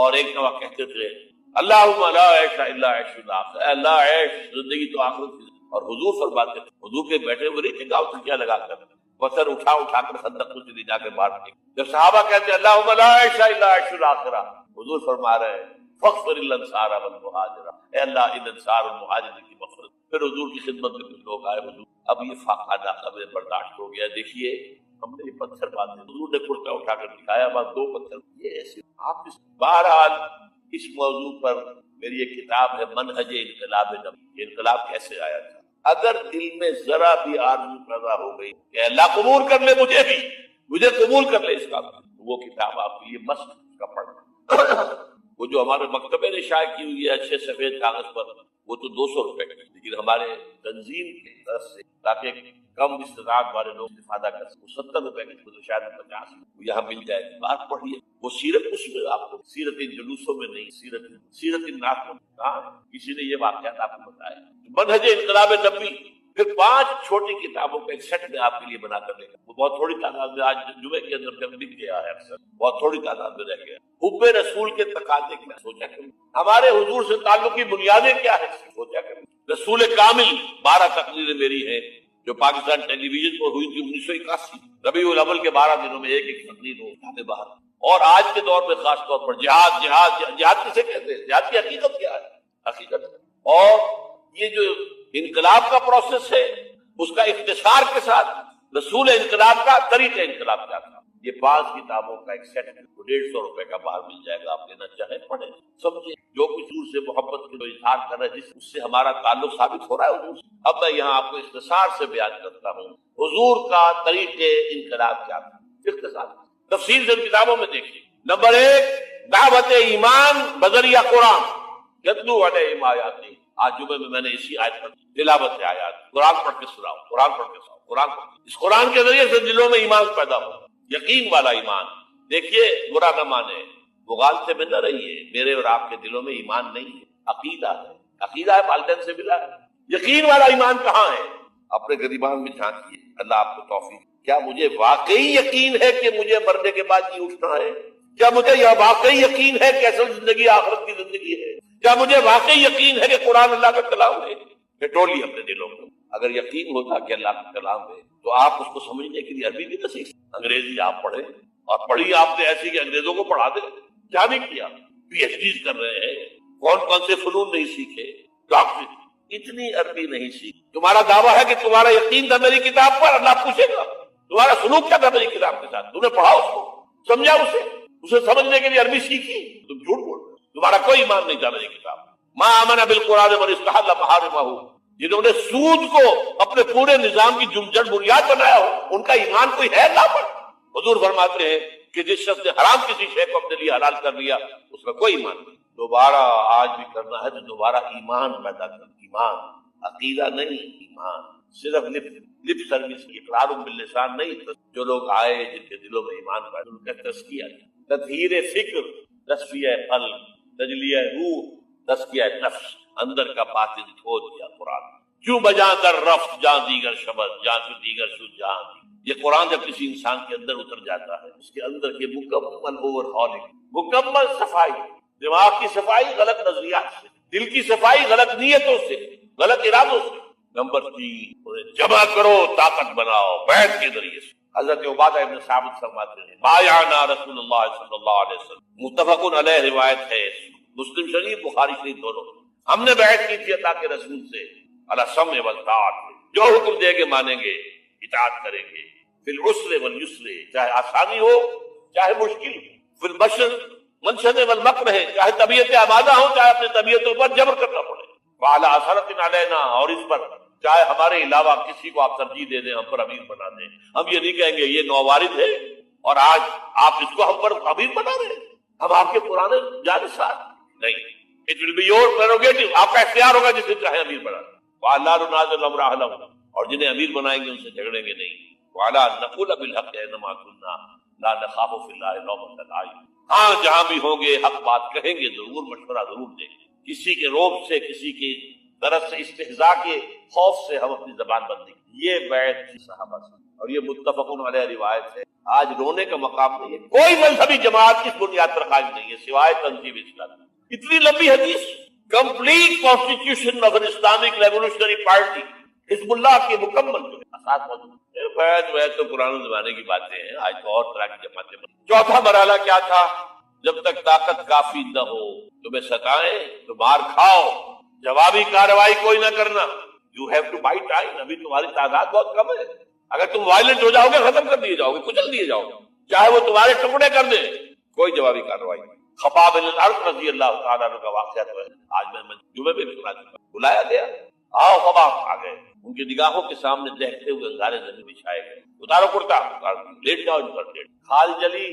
اور ایک دفعہ کہتے تھے اللہم لا عیش الا عیش الاخرہ، اے اللہ عیش زندگی تو آخرت کی، اور حضور فرماتے تھے، حضور کے بیٹھے ہوئے نہیں تھے گاؤں سے کیا لگا کر پتھر اٹھا کر خندق کو چلی جا کے مار دیں، جب صحابہ کہتے ہیں اللہم لا عیش الا عیش الاخرہ، حضور فرما رہے ہیں فاغفر للانصار والمہاجر، اے اللہ ان انصار اور مہاجرین کی مغفرت۔ پھر حضور کی خدمت میں کچھ لوگ آئے، حضور اب یہ فاقہ ناقہ میں برداشت ہو گیا، دیکھیے ہم نے یہ پتھر باندھے، حضور نے کرتا اٹھا کر دکھایا، بس 2 پتھر، یہ ایسے آپ بہرحال اس موضوع پر میری ایک کتاب ہے منہج انقلاب نبی، یہ انقلاب کیسے آیا تھا، اگر دل میں ذرا بھی آرزو پیدا ہو گئی کہ اللہ قبول کر لے مجھے بھی، مجھے قبول کر لے اس کام، وہ کتاب آپ کے لیے مست کا پڑھنا، وہ جو ہمارے مکتبے نے شائع کی ہوئی ہے اچھے سفید کاغذ پر، وہ تو 200 روپے کی، لیکن ہمارے تنظیم کی طرف سے تاکہ کم استطاعت والے لوگ استفادہ کر سکیں، وہ 70 روپے کی، تو شاید 50 یہاں مل جائے گی، بات پڑھیے، وہ سیرت اس میں آپ کو، سیرت ان جلوسوں میں نہیں، سیرت ان ناطوں میں، کہاں کسی نے یہ واقعات آپ کو بتایا، منہج انقلاب نبی، پھر 5 چھوٹی کتابوں کا ایک سیٹ میں آپ کے لیے بنا کر لے گا، وہ بہت تھوڑی تعداد میں آج جمعے کے اندر جب لکھ گیا ہے، اکثر بہت تھوڑی تعداد میں رہ گیا، حب رسول کے تقاضے کیا، سوچا کریں، ہمارے حضور سے تعلق کی بنیادیں کیا ہے، سوچا کریں، رسول کامل 12 تقریریں میری ہیں جو پاکستان ٹیلی ویژن پر ہوئی تھی 1981، ربیع الاول کے 12 دنوں میں ایک تقریر ہو باہر، اور آج کے دور میں خاص طور پر جہاد کسے کہتے ہیں، جہاد کی حقیقت کیا ہے، حقیقت، اور یہ جو انقلاب کا پروسیس ہے اس کا اختصار کے ساتھ رسول انقلاب کا طریقہ انقلاب کیا تھا، یہ 5 کتابوں کا ایک سیٹ ہے، 150 روپے کا باہر مل جائے گا، آپ لینا چاہیں پڑھیں، سمجھیں، جو کچھ حضور سے محبت کے اظہار کر رہا ہے جس اس سے ہمارا تعلق ثابت ہو رہا ہے حضور سے۔ اب میں یہاں آپ کو اختصار سے بیان کرتا ہوں حضور کا طریقہ انقلاب کیا تھا، اختصار تفصیل سے کتابوں میں دیکھیے۔ نمبر 1 دعوت ایمان بذریعہ قرآن، یتلو علیہم آیاتی، آج جمعے میں میں نے اسی آیت پر تلاوت آیات، قرآن پڑھ کے سناؤ، قرآن پڑھ کے سناؤ، قرآن پڑھ کے، اس قرآن کے ذریعے سے دلوں میں ایمان پیدا ہو، یقین والا ایمان۔ دیکھیے برا نہ مانے، مغالطے میں نہ رہیے، میرے اور آپ کے دلوں میں ایمان نہیں ہے، عقیدہ ہے، عقیدہ ہے، والدین سے ملا ہے، یقین والا ایمان کہاں ہے؟ اپنے گریبان میں جھانکیے، اللہ آپ کو توفیق۔ کیا مجھے واقعی یقین ہے کہ مجھے مرنے کے بعد جی اٹھنا ہے؟ کیا مجھے یہ واقعی یقین ہے کہ اصل زندگی آخرت کی زندگی ہے؟ کیا مجھے واقعی یقین ہے کہ قرآن اللہ کا کلام ہے؟ ٹولی اپنے دلوں میں، اگر یقین ہوتا کہ اللہ کا کلام ہے تو آپ اس کو سمجھنے کے لیے عربی بھی نہ سیکھ سکتے، انگریزی آپ پڑھیں، اور پڑھی آپ نے ایسی کہ انگریزوں کو پڑھا دیں، کیا نہیں کیا، پی ایچ ڈیز کر رہے ہیں، کون سے فنون نہیں سیکھے، ڈاکٹر، اتنی عربی نہیں سیکھی، تمہارا دعویٰ ہے کہ تمہارا یقین تھا میری کتاب پر، اللہ پوچھے گا تمہارا سلوک کیا تھا میری کتاب کے ساتھ، تم نے پڑھا اس کو، سمجھا اسے سمجھنے کے لیے عربی سیکھی، تم جھوٹ بول رہے ہو، تمہارا کوئی ایمان نہیں تھا میری کتاب۔ ما آمن بالقرآن من استحل محارمہ، جنہوں نے سود کو اپنے پورے نظام کی جڑ بنیاد بنایا ہو، ان کا ایمان کوئی ہے اللہ پر؟ حضور فرماتے ہیں کہ جس شخص نے حرام کسی شے کو اپنے لیے حلال کر لیا اس کا کوئی ایمان نہیں۔ دوبارہ آج بھی کرنا ہے تو دوبارہ ایمان پیدا کر، ایمان، عقیدہ نہیں، ایمان، صرف لپ سروس، اقرار باللسان نہیں، جو لوگ آئے جن کے دلوں میں ایمان پیدا، ان کا تزکیہ، تطہیر فکر، تصفیہ قلب، تجلیہ روح، تزکیہ نفس، اندر کا باطن دھو دیا قرآن، کیوں بجاں در رفت جاں دیگر شبد، جاں تو دیگر شد جہاں دی، یہ قرآن جب کسی انسان کے اندر اتر جاتا ہے، اس کے اندر کے مکمل اوور ہالنگ، مکمل صفائی، دماغ کی صفائی غلط نظریات سے، دل کی صفائی غلط نیتوں سے، غلط ارادوں سے۔ نمبر 3، انہیں جمع کرو، طاقت بناؤ بیعت کے ذریعے سے۔ حضرت عبادہ ابن ثابت فرماتے ہیں بایعنا رسول اللہ صلی اللہ علیہ وسلم، متفق علیہ روایت ہے، مسلم شریف بخاری شریف دونوں، ہم نے بیعت کی تھی اللہ کے رسول سے، علی السمع والطاعۃ، جو حکم دے گے مانیں گے، اطاعت کریں گے، فی العسر والیسر، چاہے آسانی ہو چاہے مشکل ہو، فی البشر منشد والمکر، چاہے طبیعت آمادہ ہو چاہے اپنی طبیعتوں پر جبر کرنا پڑے، وعلی اثرۃ علینا، اور اس پر چاہے ہمارے علاوہ کسی کو آپ ترجیح دے دیں، ہم پر امیر بنا دیں، ہم یہ نہیں کہیں گے یہ نووارد ہے اور آج آپ اس کو ہم پر امیر بنا رہے ہیں، ہم آپ کے پرانے جانشین نہیں، it will be your prerogative, آپ کا اختیار ہوگا جسے چاہے امیر بنا دیں، وَعَلَىٰ نُنَازِلُ الْأَمْرَ أَهْلَهُ، اور جنہیں امیر بنائیں گے ان سے جھگڑیں گے نہیں، وَعَلَىٰ نَقُولَ بِالْحَقِّ أَيْنَمَا كُنَّا لَا نَخَافُ فِي اللَّهِ لَوْمَةَ لَائِمٍ، ہاں جہاں بھی ہوں گے حق بات کہیں گے، ضرور مشورہ ضرور دیں گے، کسی کے روب سے، کسی کی درد سے، استہزاء کے خوف سے ہم اپنی زبان بند نہیں۔ یہ بیعت تھی صحابہ سے، اور یہ متفق علیہ روایت ہے۔ آج رونے کا مقام نہیں ہے، کوئی مذہبی جماعت اس بنیاد پر قائم نہیں ہے سوائے تنظیم اسلامی۔ اتنی لمبی حدیث، complete constitution of an Islamic revolutionary party, حزب اللہ کے مکمل جو ہے اساس موجود ہے۔ بیعت تو پرانے زمانے کی باتیں ہیں، آج تو اور طرح کی جماعتیں بنی۔ چوتھا مرحلہ کیا تھا؟ جب تک طاقت کافی نہ ہو، تمہیں ستائیں تو مار کھاؤ، جوابی کارروائی کوئی نہ کرنا، you have to buy time, ابھی تمہاری تعداد بہت کم ہے، اگر تم وائلنٹ ہو جاؤ گے ختم کر دیے جاؤ گے، کچل دیے جاؤ گے، چاہے وہ تمہارے ٹکڑے کر دیں، کوئی جوابی کارروائی نہیں۔ خباب بن الارت رضی اللہ تعالیٰ عنہ کا واقعہ تو ہے، آج میں جمعے میں بھی سنا چکا، بلایا گیا، آؤ خباب، آ گئے، ان کی نگاہوں کے سامنے دہتے ہوئے انگارے زمین بچھائے گئے، اتارو کرتا، لیٹ جاؤ ان پر، کھال جلی،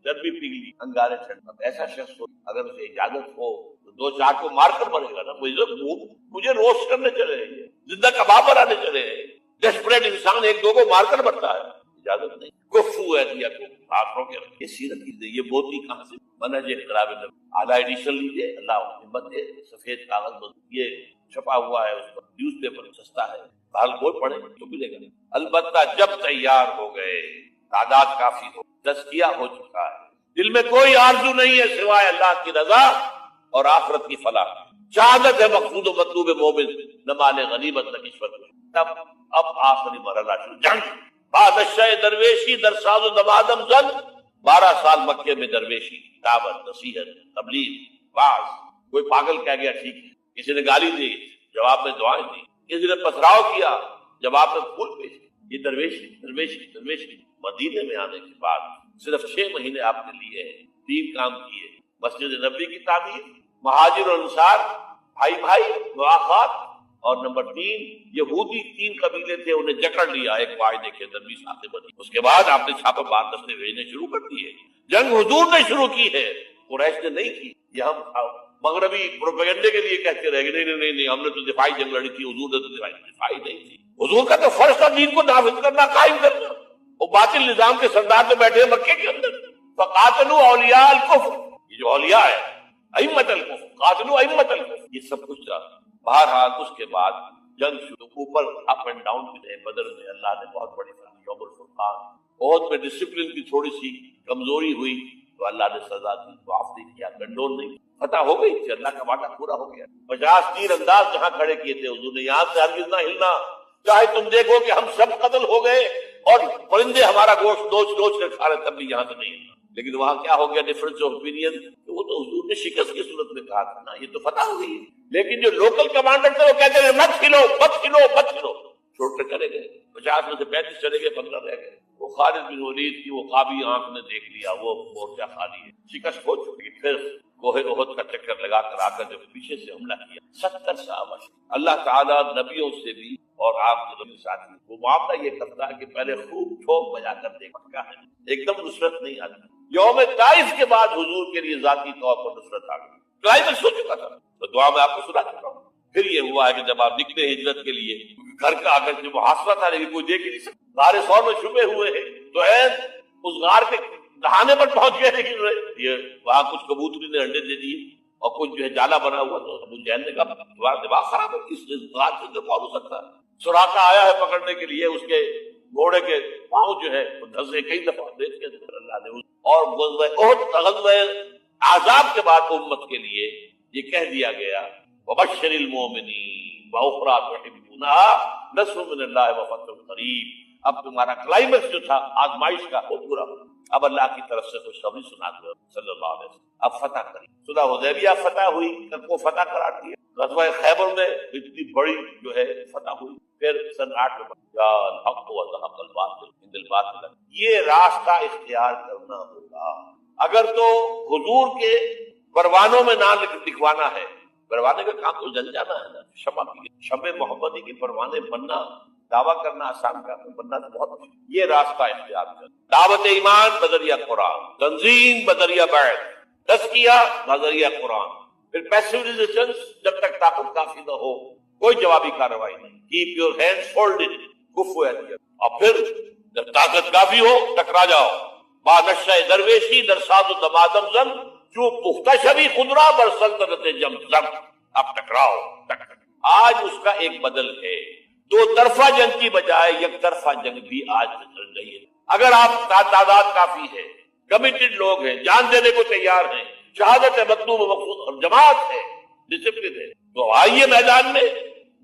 چربی پگھلی، انگارے ٹھنڈ۔ اب ایسا شخص ہو، اگر اسے اجازت ہو تو دو چار کو مار کر مرے گا نا، مجھے روسٹ کرنے چلے ہیں، زندہ کباب بنانے چلے ہیں، ڈیسپریٹ انسان ایک دو کو مار کر مرتا ہے، اجازت نہیں۔ کفو ہے دیا کو ہاتھوں کے یہ سیرت کی یہ موتی کہاں سے؟ منہج انقلاب نبی، اعلیٰ ایڈیشن لیجیے، اللہ ہمت دے، سفید کاغذ یہ چھپا ہوا ہے، اس پر نیوز پیپر سستا ہے، حال کوئی پڑھے تو ملے گا نہیں۔ البتہ جب تیار ہو گئے، تعداد کافی ہو، تزکیہ ہو چکا ہے، دل میں کوئی آرزو نہیں ہے سوائے اللہ کی رضا اور آخرت کی فلاح، شہادت ہے مقصود و مطلوب مومن، نہ مال غنیمت نہ کشمت، تب اب آخری مرحلہ شروع، جنگ۔ بادشاہ درویشی در ساز و دمادم زن، 12 سال مکے میں درویشی، دعوت، نصیحت، تبلیغ، واعظ۔ کوئی پاگل کہہ گیا ٹھیک ہے، کسی نے گالی دی، جواب میں دعائیں دی، کسی نے پتھراؤ کیا، جواب میں پھول پیش کی۔ یہ درویشی درویشی درویشی۔ مدینے میں آنے کے بعد صرف 6 مہینے آپ نے لیے ہیں، 3 کام کیے، مسجد نبوی کی تعمیر، مہاجر اور انصار، بھائی بھائی مواخات، اور نمبر 3 یہودی 3 قبیلے تھے، انہیں جکڑ لیا ایک معاہدے کے اندر 20 سال بنی۔ اس کے بعد آپ نے چھاپے مار دستے بھیجنے شروع کر دیے۔ جنگ حضور نے شروع کی ہے، قریش نے نہیں کی۔ یہ ہم مغربی پروپیگنڈے کے لیے کہتے رہے گے، نہیں، ہم نے تو دفاعی جنگ لڑی تھی، حضور نے تو دفاعی نہیں تھی۔ حضور کا تو فرض تھا دین کو نافذ کرنا، قائم کرنا۔ وہ باطل نظام کے سردار میں بیٹھے مکے کے اندر، فقاتلوا اولیاء الکفر، یہ جو اولیاء ہے، ائمۃ الکفر، قاتلوا ائمۃ الکفر، یہ سب کچھ تھا۔ بہرحال اس کے بعد جنگ شروع، اوپر اپ اینڈ ڈاؤن بھی تھے۔ بدر میں اللہ نے بہت بڑی یوم الفرقان، احد میں ڈسپلن کی تھوڑی سی کمزوری ہوئی تو اللہ نے سزا دی، معاف نہیں کیا، کنڈول نہیں، فتح ہو گئی تھی، اللہ کا وعدہ پورا ہو گیا۔ 50 تیر انداز جہاں کھڑے کیے تھے حضور نے، یہاں سے ہرگز نہ ہلنا، چاہے تم دیکھو کہ ہم سب قتل ہو گئے اور پرندے ہمارا گوشت نوچ کر کھا رہے، تب بھی یہاں سے نہیں ہلنا۔ لیکن وہاں کیا ہو گیا، ڈفرنس آف اوپینین، وہ تو حضور نے شکست کی صورت میں کہا تھا نا، یہ تو فتح ہو گئی ہے۔ لیکن جو لوکل کمانڈر تھے وہ کہتے ہیں مت کھلو، چھوڑ کر چلے گئے، 50 میں سے 35 چلے گئے، 15 رہ گئے۔ وہ خالد بن ولید کی وہ قابی آنکھ نے دیکھ لیا، وہ مورچہ خالی ہے، شکست ہو چکی۔ پھر کوہ احد کا چکر لگا کر آ کر جب پیچھے سے حملہ کیا، 70 سال اللہ تعالیٰ نبیوں سے بھی اور آپ کے نبی ساتھی وہ معاملہ یہ کرتا ہے کہ پہلے خوب ٹھوک بجا کر دیکھا ہے، ایک دم نصرت نہیں آتی۔ یوم طائف کے بعد حضور کے لیے ذاتی طور پر نصرت آ گئی، کلائمیکس ہو چکا تھا، تو دعا میں آپ کو سنا چکا ہوں۔ پھر یہ ہوا ہے کہ جب آپ نکلے ہجرت کے لیے، گھر کا اگر جو محاصرہ تھا لیکن کوئی دیکھ ہی نہیں سکتا، غار ثور میں چھپے ہوئے ہیں، تو اس غار کے دہانے پر پہنچ گئے، لیکن یہ وہاں کچھ کبوتری نے انڈے دے دیے اور کچھ جو ہے جالا بنا ہوا، تو ابو جہل نے کہا تمہارا دماغ خراب ہے، اس غار سے تو پہنچ سکتا ہے۔ سراقہ آیا ہے پکڑنے کے لیے، اس کے گھوڑے کے پاؤں جو ہے وہ دھسے کئی دفعہ دیکھ کے اللہ نے اور غزوہ احزاب کے بعد امت کے لیے یہ کہہ دیا گیا وبشر المؤمنین واخری تحبونها نصر من اللہ وفتح قریب. اب تمہارا کلائمیکس جو تھا آزمائش کا وہ پورا ہو, اب اللہ کی طرف سے خوشخبری سنا دو صلی اللہ علیہ وسلم. اب فتح کری, صلح حدیبیہ فتح ہوئی, کو فتح قرار دیا. غزوہ خیبر میں اتنی بڑی جو ہے فتح ہوئی. پھر سن 8 میں یا الحق وذهب الباطل ان الباطل. یہ راستہ اختیار کرنا ہوگا. اگر تو حضور کے پروانوں میں نام لکھوانا ہے, پروانے کا کام تو جل جانا ہے نا, شمع محمدی کے پروانے بننا دعویٰ کرنا آسان کام ہے, بننا تو بہت مشکل. یہ راستہ اختیار کرنا. دعوت ایمان بذریعہ قرآن, تنظیم بذریعہ بیعت, تزکیہ بذریعہ قرآن. پھر پیسو ریزسٹنس, جب تک طاقت کافی نہ ہو کوئی جوابی کارروائی نہیں. کیپ یور ہینڈز فولڈڈ کفو احتیاط. اور پھر جب طاقت کافی ہو ٹکرا جاؤ. با نشہ درویشی در ساز و دمادم زن جو پختہ شبی خدرا بر سلطنت جم زم. اب ٹکراؤ. آج اس کا ایک بدل ہے. دو طرفہ جنگ کی بجائے یک طرفہ جنگ بھی آج چل رہی ہے. اگر آپ کا تعداد کافی ہے, کمیٹڈ لوگ ہیں, جان دینے کو تیار ہیں, شہادت مطلوب مقصود اور جماعت ہے, ڈسپلن ہے, تو آئیے میدان میں,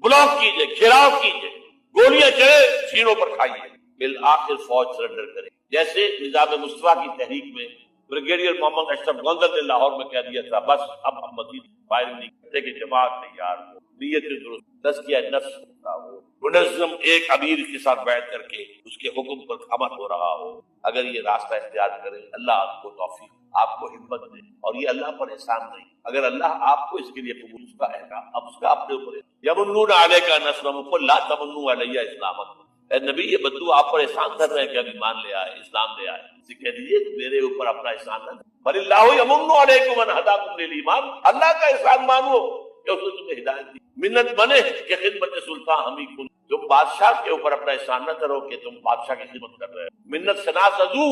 بلاک کیجئے, گھیراؤ کیجئے, گولیاں چلے سینوں پر کھائیے. بالآخر فوج سرنڈر کرے. جیسے نظام مصطفیٰ کی تحریک میں بریگیڈیئر محمد اشرف گوندر نے لاہور میں کہہ دیا تھا بس اب ہم مزید فائرنگ نہیں کرتے کہ جماعت تیار ہو, نیت درست, تزکیہ نفس ہوتا ہو, منظم ایک امیر کے ساتھ بیٹھ کر کے اس کے حکم پر عمل ہو رہا ہو. اگر یہ راستہ اختیار کرے اللہ آپ کو توفیق, آپ کو ہمت دے. اور یہ اللہ پر احسان نہیں, اگر اللہ آپ کو اس کے لیے قبول, اس کا احکام اب اس کا اپنے اوپر ہے. یمنون علیک نصرهم قل لا تمنوا علی اسلامکم. اے نبی یہ بدو آپ پر احسان کر رہے ہیں کہ اب ایمان لے آئے, اسلام لے آئے. اسے کہہ دیجیے میرے اوپر اپنا احسان نہ, بل اللہ یمن علیکم ان ہداکم للایمان. اللہ کا احسان مانو کہ اس نے تمہیں ہدایت دی. منت بنے کہ خدمت سلطان ہمیں کن. تم بادشاہ کے اوپر اپنا احسان نہ کرو کہ تم بادشاہ کی خدمت کر رہے ہو. منت شناس ازو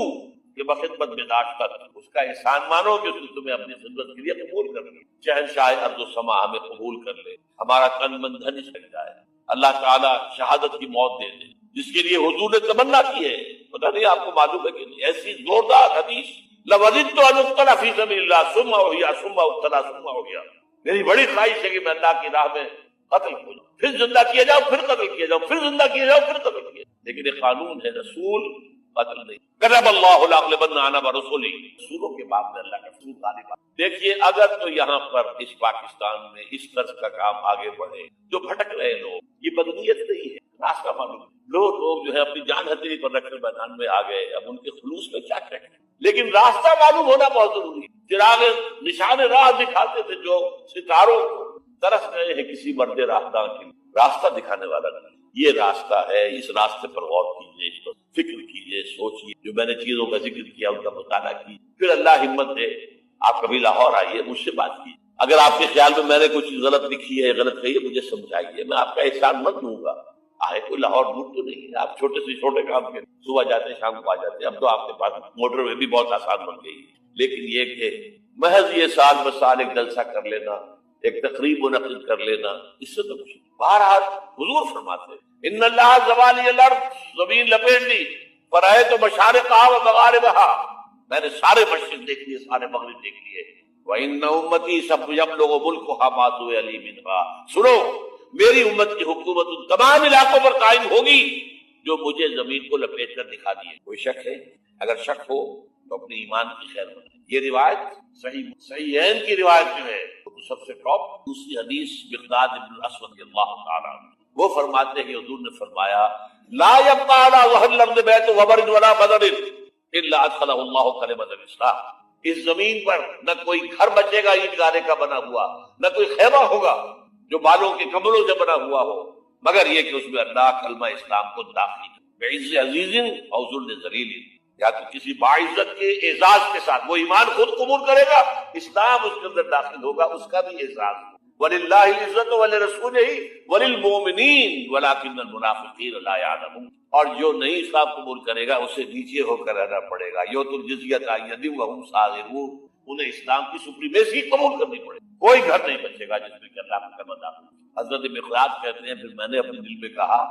کہ بخدمت میں داشت کر, اس کا احسان مانو کہ اس نے تمہیں اپنی خدمت کے لیے قبول کر لیا. شہنشاہ ارض و سما ہمیں قبول کر لے, ہمارا تن من دھن لگ جائے. اللہ تعالیٰ شہادت کی موت دے دے جس کے لیے حضور نے تمنا کی ہے. پتہ نہیں آپ کو معلوم ہے کہ نہیں, ایسی زوردار حدیث لوزدت ان اقتل فی سبیل اللہ ثم احیا ثم اقتل ثم احیا. میری بڑی خواہش ہے کہ میں اللہ کی راہ میں قتل ہو جاؤں, پھر زندہ کیا جاؤ, پھر قتل کیا جاؤ, پھر زندہ کیا جاؤ, پھر قتل کیا. لیکن یہ قانون ہے, رسول قتل نہیں. کرم اللہ لاغلبن انا ورسولی, رسولوں کے بعد میں اللہ کا رسول غالب آ. دیکھیے اگر تو یہاں پر اس پاکستان میں اس طرز کا کام آگے بڑھے, جو بھٹک رہے لوگ, یہ بدنیت نہیں ہے, راستہ معلوم. لوگ جو ہے اپنی جان ہتھیلی پر رکھ کر میدان میں آ گئے, اب ان کے خلوص میں کیا کریں, لیکن راستہ معلوم ہونا بہت ضروری ہے. چراغ نشان راہ دکھاتے تھے جو ستاروں کو, ترس گئے ہیں کسی مرد راہداں کے لیے, راستہ دکھانے والا نہیں. یہ راستہ ہے, اس راستے پر غور کیجئے, اس پر فکر کیجئے, سوچئے. جو میں نے چیزوں کا ذکر کیا ان کا مطالعہ کیجئے, پھر اللہ ہمت دے. آپ کبھی لاہور آئیے, مجھ سے بات کیجئے. اگر آپ کے خیال میں نے کوئی چیز غلط لکھی ہے, غلط کہی ہے, مجھے سمجھائیے, میں آپ کا احسان مت لوں گا. آئے کوئی لاہور دور تو نہیں ہے, آپ چھوٹے سے چھوٹے کام کے صبح جاتے شام کو آ جاتے. اب تو آپ کے پاس موٹر وے بھی بہت آسان بن گئی ہے. لیکن یہ کہ محض یہ سال بسال ایک جلسہ کر لینا, ایک تقریب منعقد کر لینا, اس سے تو کچھ. بہرحال حضور فرماتے ان اللہ زوالی الارض, زمین لپیٹ لی, فرائے تو مشارقہا و مغاربہا, میں نے سارے مشرق دیکھ لیے, سارے مغرب دیکھ لیے. وَإِنَّ أُمَّتِي سَيَبْلُغُ مُلْكُهَا مَا طُوِّعَ لِي مِنْهَا. سنو, میری امت کی حکومت ان تمام علاقوں پر قائم ہوگی جو مجھے زمین کو لپیٹ کر دکھا دیے. کوئی شک ہے؟ اگر شک ہو تو اپنے ایمان کی خیر مند. یہ روایت صحیحین کی روایت جو ہے تو سب سے ٹاپ. دوسری حدیث مقداد بن الاسود رضی اللہ تعالیٰ عنہ, وہ فرماتے ہیں کہ حضور نے فرمایا لا يبقى على وهل الارض بيت وبر ولا بدر الا ادخله الله كلمة الاسلام. اس زمین پر نہ کوئی گھر بچے گا اینٹ گارے کا بنا ہوا, نہ کوئی خیمہ ہوگا جو بالوں کے کمبلوں سے بنا ہوا ہو, مگر یہ کہ اس میں اللہ کلمہ اسلام کو داخل بعز عزیز او ذل ذلیل, یا تو کسی باعزت کے اعزاز کے ساتھ وہ ایمان خود قبول کرے گا, اسلام اس کے اندر داخل ہوگا, اس کا بھی اعزاز. وَلِلَّهِ الْعِزَّةُ وَلِرَسُولِهِ وَلِلْمُؤْمِنِينَ وَلَكِنَّ الْمُنَافِقِينَ لَا يَعْلَمُونَ. اور جو نہیں اسلام قبول کرے گا اسے نیچے ہو کر رہنا پڑے گا. یؤتُوا الْجِزْيَةَ عَنْ يَدٍ وَهُمْ صَاغِرُونَ, انہیں اسلام کی سپریمیسی قبول کرنی پڑے گی. کوئی گھر نہیں بچے گا جس میں کہ اللہ کا کلمہ داخل. حضرت مقداد کہتے ہیں پھر میں نے اپنے دل میں کہا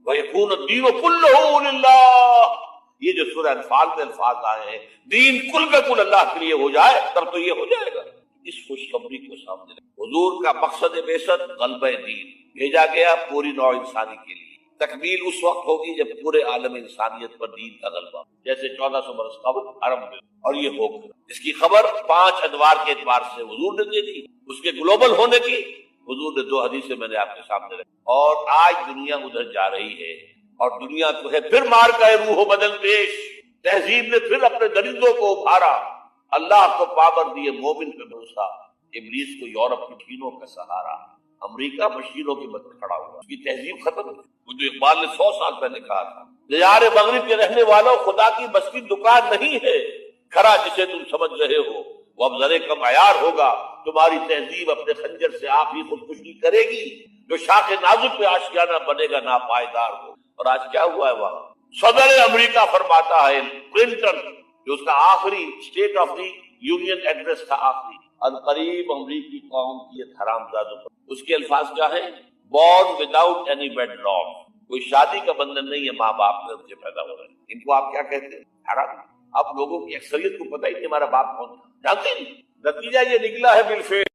وَيَكُونَ الدِّينُ كُلُّهُ لِلَّهِ، یہ جو سورہ انفال میں الفاظ آئے ہیں، دین کل کا کل اللہ کے لیے ہو جائے تب تو یہ ہو جائے گا۔ اس خوشخبری کو سامنے رکھیں۔ حضور کا مقصد بعثت غلبہ دین، بھیجا گیا پوری نوع انسانی کے لیے۔ تکمیل اس وقت ہوگی جب پورے عالم انسانیت پر دین کا غلبہ، جیسے 1400 برس قبل عرب میں، اور یہ ہو گیا۔ اس کی خبر 5 ادوار کے اعتبار سے حضور نے دے دی، اس کے گلوبل ہونے کی حضور نے 2 حدیثیں میں نے آپ کے سامنے رکھی، اور آج دنیا ادھر جا رہی ہے، اور دنیا کو ہے پھر مار کا روح و بدن پیش، تہذیب نے پھر اپنے درندوں کو ابھارا، اللہ کو پاور دیے، مومن پہ بھروسہ، ابلیس کو یورپ کی مشینوں کا سہارا، امریکہ مشینوں کے بدلے کھڑا ہوا، اس کی تہذیب ختم ہوئی۔ وہ جو اقبال نے 100 سال پہلے کہا تھا، دیار مغرب کے رہنے والوں، خدا کی بس کی دکان نہیں ہے کھڑا جسے تم سمجھ رہے ہو، وہ اب ذرے کم عیار ہوگا، تمہاری تہذیب اپنے خنجر سے آپ ہی خودکشی کرے گی، جو شاخ نازک پہ آشیانہ بنے گا ناپائیدار ہو۔ اور آج کیا ہوا ہے وہاں؟ صدر امریکہ فرماتا ہے، کلنٹن، جو اس کا آخری state of the union address تھا، آخری، عنقریب امریکی قوم کی یہ حرامزادوں پر، اس کے الفاظ کیا ہیں؟ born without any wedlock، کوئی شادی کا بندھن نہیں ہے، ماں باپ میں سے پیدا ہو رہے ہیں۔ ان کو آپ کیا کہتے ہیں؟ حرام۔ اب لوگوں کی اکثریت کو پتہ ہی نہیں ہمارا باپ کون تھا، جانتے نہیں۔ نتیجہ یہ نکلا ہے بالفعل